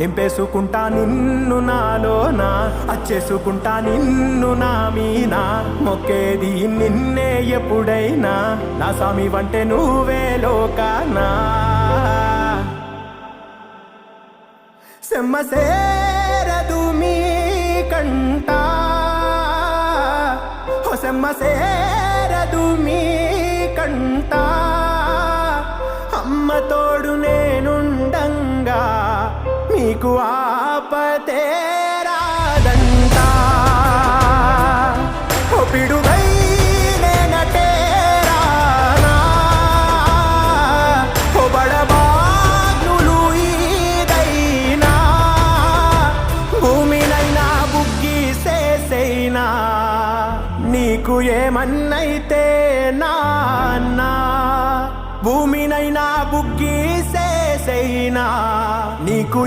నింపేసుకుంటా నిన్ను నాలోనా, అచ్చేసుకుంటా నిన్ను నా మీనా, మొక్కేది నిన్నే ఎప్పుడైనా, నా సామి వంటే నువ్వే లోకానా. సెమ్మ సేరదు మీ కంట, సెమ్మ సేరదు మీ కంట, అమ్మ తోడు నేనుండంగా మీకు ఆపతే రాదంట. ఓ పిడుగై నేనటే రానా, ఓ బడబాగ్నులు ఈదైనా, భూమినైనా బుగ్గిసేసైనా, నీకు ఏమన్నైతే నాన్నా, భూమినైనా బుగ్గిసేసైనా, నీకు